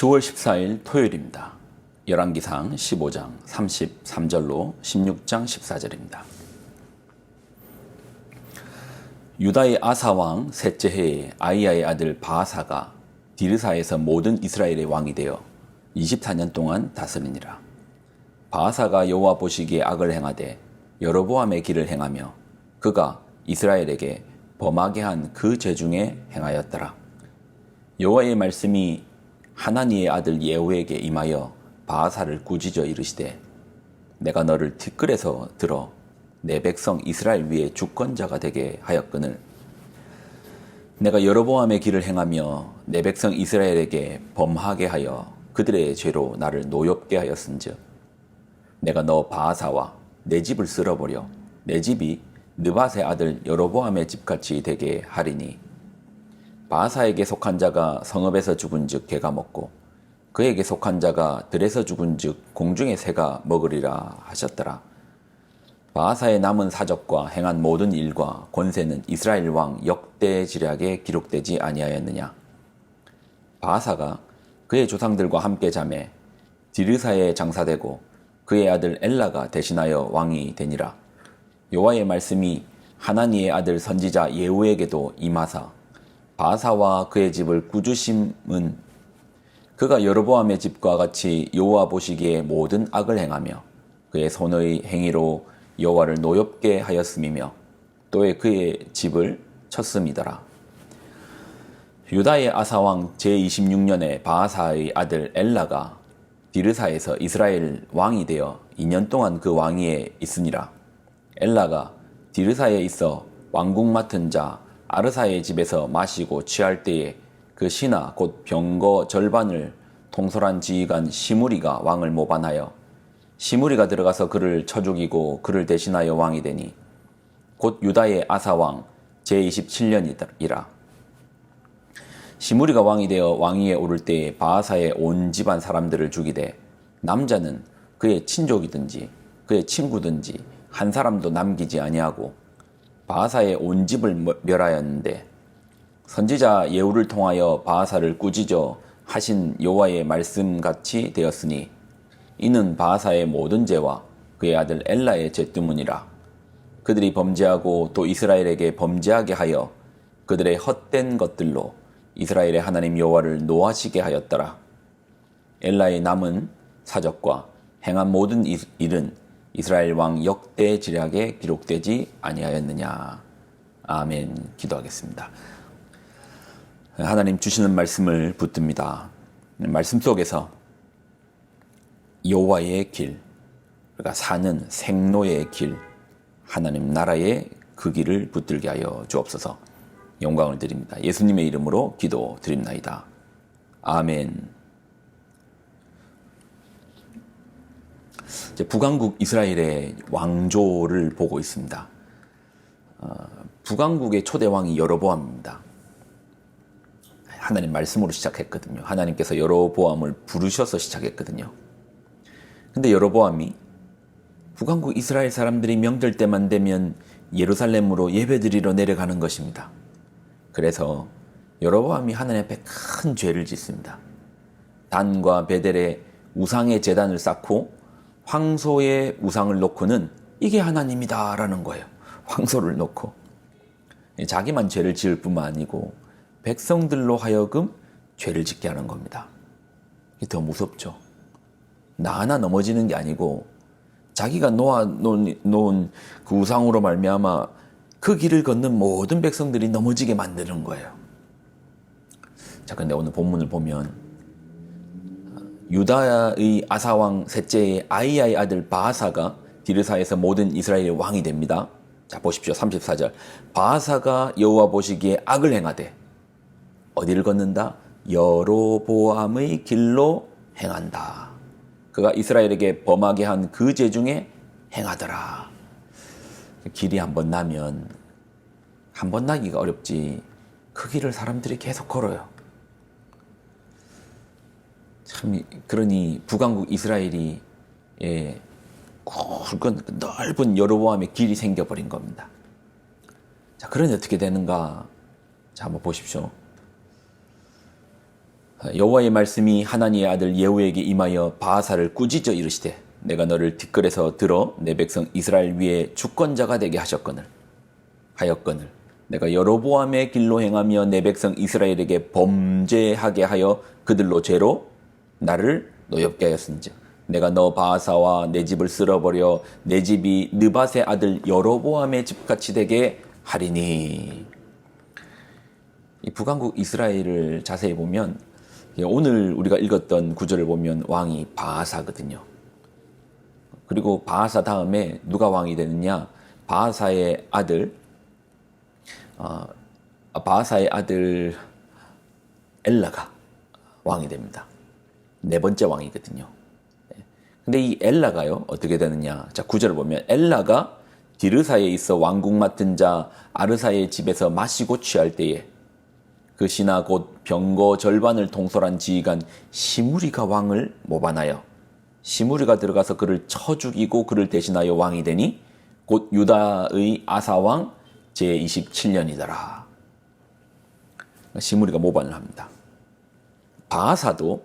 10월 14일 토요일입니다. 열왕기상 15장 33절로 16장 14절입니다. 유다의 아사왕 셋째 해에 아이야의 아들 바아사가 디르사에서 모든 이스라엘의 왕이 되어 24년 동안 다스리니라. 바아사가 여호와 보시기에 악을 행하되 여로보암의 길을 행하며 그가 이스라엘에게 범하게 한 그 죄 중에 행하였더라. 여호와의 말씀이 하나니의 아들 예후에게 임하여 바아사를 꾸짖어 이르시되 내가 너를 티끌에서 들어 내 백성 이스라엘 위에 주권자가 되게 하였거늘 내가 여로보암의 길을 행하며 내 백성 이스라엘에게 범하게 하여 그들의 죄로 나를 노엽게 하였은즉 내가 너 바아사와 내 집을 쓸어버려 내 집이 느밧의 아들 여로보암의 집같이 되게 하리니 바아사에게 속한 자가 성읍에서 죽은즉 개가 먹고 그에게 속한 자가 들에서 죽은즉 공중의 새가 먹으리라 하셨더라. 바아사의 남은 사적과 행한 모든 일과 권세는 이스라엘 왕 역대지략에 기록되지 아니하였느냐. 바아사가 그의 조상들과 함께 잠에 디르사에 장사되고 그의 아들 엘라가 대신하여 왕이 되니라. 여호와의 말씀이 하나니의 아들 선지자 예후에게도 임하사 바아사와 그의 집을 꾸짖음은 그가 여로보암의 집과 같이 여호와 보시기에 모든 악을 행하며 그의 손의 행위로 여호와를 노엽게 하였음이며 또에 그의 집을 쳤음이더라. 유다의 아사왕 제26년에 바아사의 아들 엘라가 디르사에서 이스라엘 왕이 되어 2년 동안 그 왕위에 있으니라. 엘라가 디르사에 있어 왕궁 맡은 자 아르사의 집에서 마시고 취할 때에 그 신하 곧 병거 절반을 통솔한 지휘관 시므리가 왕을 모반하여 시므리가 들어가서 그를 쳐 죽이고 그를 대신하여 왕이 되니 곧 유다의 아사왕 제27년이라. 시므리가 왕이 되어 왕위에 오를 때에 바아사의 온 집안 사람들을 죽이되 남자는 그의 친족이든지 그의 친구든지 한 사람도 남기지 아니하고 바아사의 온 집을 멸하였는데 선지자 예후를 통하여 바아사를 꾸짖어 하신 여호와의 말씀같이 되었으니 이는 바아사의 모든 죄와 그의 아들 엘라의 죄 때문이라. 그들이 범죄하고 또 이스라엘에게 범죄하게 하여 그들의 헛된 것들로 이스라엘의 하나님 여호와를 노하시게 하였더라. 엘라의 남은 사적과 행한 모든 일은 이스라엘 왕 역대지략에 기록되지 아니하였느냐. 아멘. 기도하겠습니다. 하나님 주시는 말씀을 붙듭니다. 말씀 속에서 여호와의 길, 그러니까 사는 생로의 길, 하나님 나라의 그 길을 붙들게 하여 주옵소서. 영광을 드립니다. 예수님의 이름으로 기도드립나이다. 아멘. 북왕국 이스라엘의 왕조를 보고 있습니다. 북왕국의 초대 왕이 여로보암입니다. 하나님 말씀으로 시작했거든요. 하나님께서 여로보암을 부르셔서 시작했거든요. 근데 여로보암이 북왕국 이스라엘 사람들이 명절 때만 되면 예루살렘으로 예배드리러 내려가는 것입니다. 그래서 여로보암이 하나님 앞에 큰 죄를 짓습니다. 단과 베델의 우상의 제단을 쌓고 황소의 우상을 놓고는 이게 하나님이다 라는 거예요. 황소를 놓고 자기만 죄를 지을 뿐만 아니고 백성들로 하여금 죄를 짓게 하는 겁니다. 이게 더 무섭죠. 나 하나 넘어지는 게 아니고 자기가 놓은 그 우상으로 말미암아 그 길을 걷는 모든 백성들이 넘어지게 만드는 거예요. 자, 근데 오늘 본문을 보면 유다의 아사왕 셋째의 아이야의 아들 바아사가 디르사에서 모든 이스라엘의 왕이 됩니다. 자, 보십시오. 34절. 바아사가 여호와 보시기에 악을 행하되 어디를 걷는다? 여로보암의 길로 행한다. 그가 이스라엘에게 범하게 한 그 죄 중에 행하더라. 길이 한번 나면 한 번 나기가 어렵지 그 길을 사람들이 계속 걸어요. 참, 그러니 북왕국 이스라엘이 굵은 넓은 여로보암의 길이 생겨버린 겁니다. 자, 그러니 어떻게 되는가? 자, 한번 보십시오. 여호와의 말씀이 하나니의 아들 예후에게 임하여 바하사를 꾸짖어 이르시되 내가 너를 뒷걸에서 들어 내 백성 이스라엘 위에 주권자가 되게 하였거늘 내가 여로보암의 길로 행하며 내 백성 이스라엘에게 범죄하게 하여 그들로 죄로 나를 노엽게 하였은즉 내가 너 바하사와 내 집을 쓸어버려 내 집이 느밧의 아들 여로보암의 집같이 되게 하리니. 이 북왕국 이스라엘을 자세히 보면 오늘 우리가 읽었던 구절을 보면 왕이 바하사거든요. 그리고 바하사 다음에 누가 왕이 되느냐? 바하사의 아들 엘라가 왕이 됩니다. 네 번째 왕이거든요. 근데 이 엘라가요, 어떻게 되느냐? 자, 구절을 보면 엘라가 디르사에 있어 왕국 맡은 자 아르사의 집에서 마시고 취할 때에 그 신하 곧 병거 절반을 통솔한 지휘관 시므리가 왕을 모반하여 시므리가 들어가서 그를 쳐 죽이고 그를 대신하여 왕이 되니 곧 유다의 아사왕 제27년이더라. 시므리가 모반을 합니다. 바하사도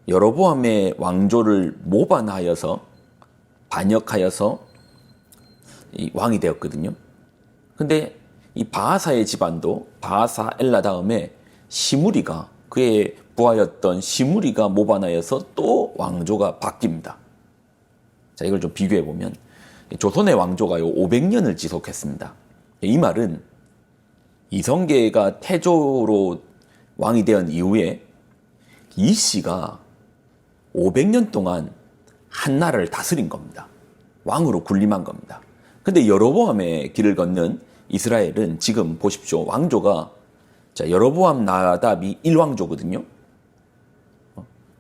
여로보암의 왕조를 모반하여서 반역하여서 이 왕이 되었거든요. 근데 이 바하사의 집안도 바하사 엘라 다음에 시므리가 그의 부하였던 시므리가 모반하여서 또 왕조가 바뀝니다. 자, 이걸 좀 비교해 보면 조선의 왕조가요 500년을 지속했습니다. 이 말은 이성계가 태조로 왕이 된 이후에 이 씨가 500년 동안 한 나라를 다스린 겁니다. 왕으로 군림한 겁니다. 근데 여로보암의 길을 걷는 이스라엘은 지금 보십시오. 왕조가 자, 여로보암 나답이 1왕조거든요.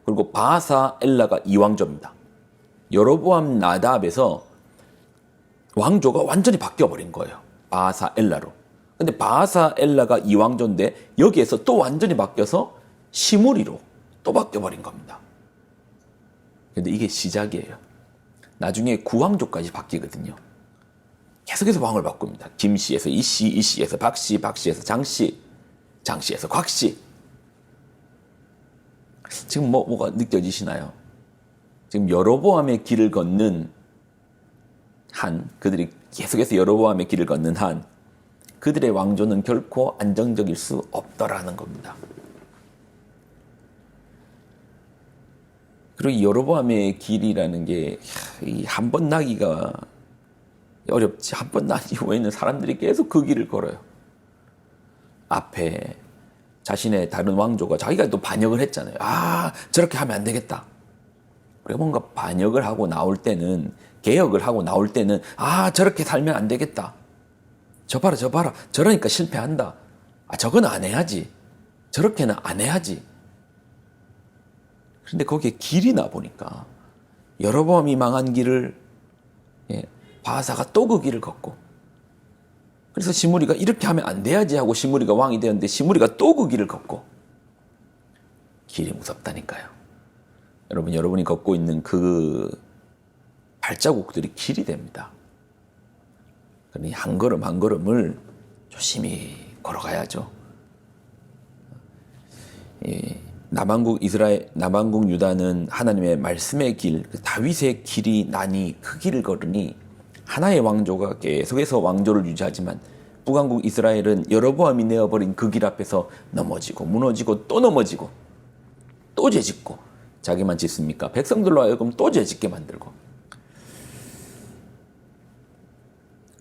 그리고 바하사 엘라가 2왕조입니다. 여로보암 나답에서 왕조가 완전히 바뀌어버린 거예요. 바하사 엘라로. 근데 바하사 엘라가 2왕조인데 여기에서 또 완전히 바뀌어서 시므리로 또 바뀌어버린 겁니다. 근데 이게 시작이에요. 나중에 9왕조까지 바뀌거든요. 계속해서 왕을 바꿉니다. 김씨에서 이씨, 이씨에서 박씨, 박씨에서 장씨, 장씨에서 곽씨. 지금 뭐가 느껴지시나요? 지금 여로보암의 길을 걷는 한, 그들이 계속해서 여로보암의 길을 걷는 한, 그들의 왕조는 결코 안정적일 수 없더라는 겁니다. 그리고 이 여로보암의 길이라는 게 한 번 나기가 어렵지. 한 번 난 이후에는 사람들이 계속 그 길을 걸어요. 앞에 자신의 다른 왕조가 자기가 또 반역을 했잖아요. 아, 저렇게 하면 안 되겠다. 우리가 뭔가 반역을 하고 나올 때는, 개혁을 하고 나올 때는 아, 저렇게 살면 안 되겠다. 저 봐라, 저 봐라. 저러니까 실패한다. 아, 저건 안 해야지. 저렇게는 안 해야지. 그런데 거기에 길이 나 보니까 여로보암이 망한 길을 바하사가 또 그 길을 걷고, 그래서 시므리가 이렇게 하면 안 돼야지 하고 시므리가 왕이 되었는데 시므리가 또 그 길을 걷고. 길이 무섭다니까요. 여러분, 여러분이 걷고 있는 그 발자국들이 길이 됩니다. 그러니 한 걸음 한 걸음을 조심히 걸어가야죠. 남왕국 유다는 하나님의 말씀의 길, 다윗의 길이 나니 그 길을 걸으니 하나의 왕조가 계속해서 왕조를 유지하지만 북왕국 이스라엘은 여로보암이 내어버린 그 길 앞에서 넘어지고 무너지고 또 넘어지고 또 죄짓고. 자기만 짓습니까? 백성들로 하여금 또 죄짓게 만들고.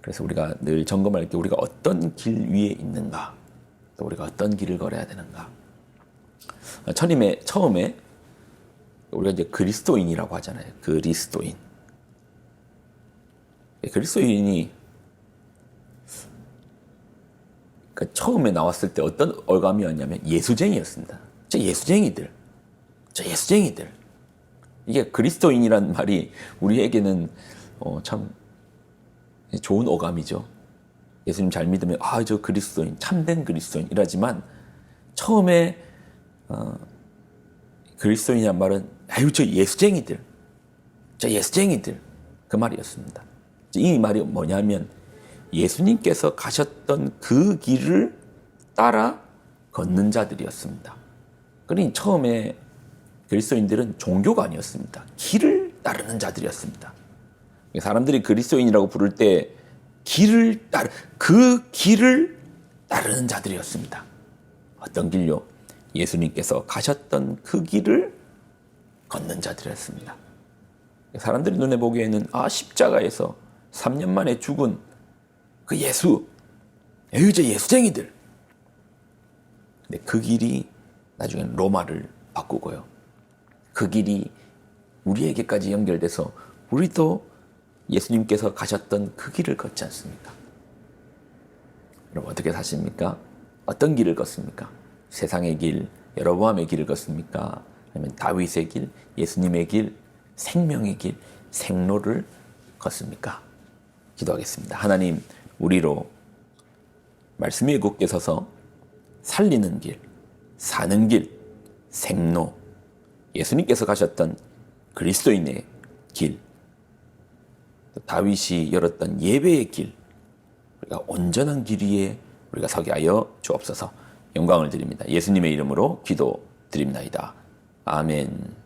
그래서 우리가 늘 점검할 때 우리가 어떤 길 위에 있는가, 또 우리가 어떤 길을 걸어야 되는가. 처음에 우리가 이제 그리스도인이라고 하잖아요. 그리스도인이 그러니까 처음에 나왔을 때 어떤 어감이었냐면 예수쟁이였습니다. 저 예수쟁이들. 이게 그리스도인이란 말이 우리에게는 참 좋은 어감이죠. 예수님 잘 믿으면 저 그리스도인, 참된 그리스도인 이라지만 처음에 그리스도인이란 말은 저 예수쟁이들 그 말이었습니다. 이 말이 뭐냐면 예수님께서 가셨던 그 길을 따라 걷는 자들이었습니다. 그러니 처음에 그리스도인들은 종교가 아니었습니다. 길을 따르는 자들이었습니다. 사람들이 그리스도인이라고 부를 때 그 길을 따르는 자들이었습니다. 어떤 길요? 예수님께서 가셨던 그 길을 걷는 자들이었습니다. 사람들이 눈에 보기에는 십자가에서 3년 만에 죽은 그 예수, 이제 예수쟁이들. 근데 그 길이 나중엔 로마를 바꾸고요. 그 길이 우리에게까지 연결돼서 우리도 예수님께서 가셨던 그 길을 걷지 않습니까? 여러분 어떻게 사십니까? 어떤 길을 걷습니까? 세상의 길, 여로보암의 길을 걷습니까? 아니면 다윗의 길, 예수님의 길, 생명의 길, 생로를 걷습니까? 기도하겠습니다. 하나님, 우리로 말씀 위에 굳게 서서 살리는 길, 사는 길, 생로, 예수님께서 가셨던 그리스도인의 길, 다윗이 열었던 예배의 길, 우리가 온전한 길 위에 우리가 서게 하여 주옵소서. 영광을 드립니다. 예수님의 이름으로 기도드립나이다. 아멘.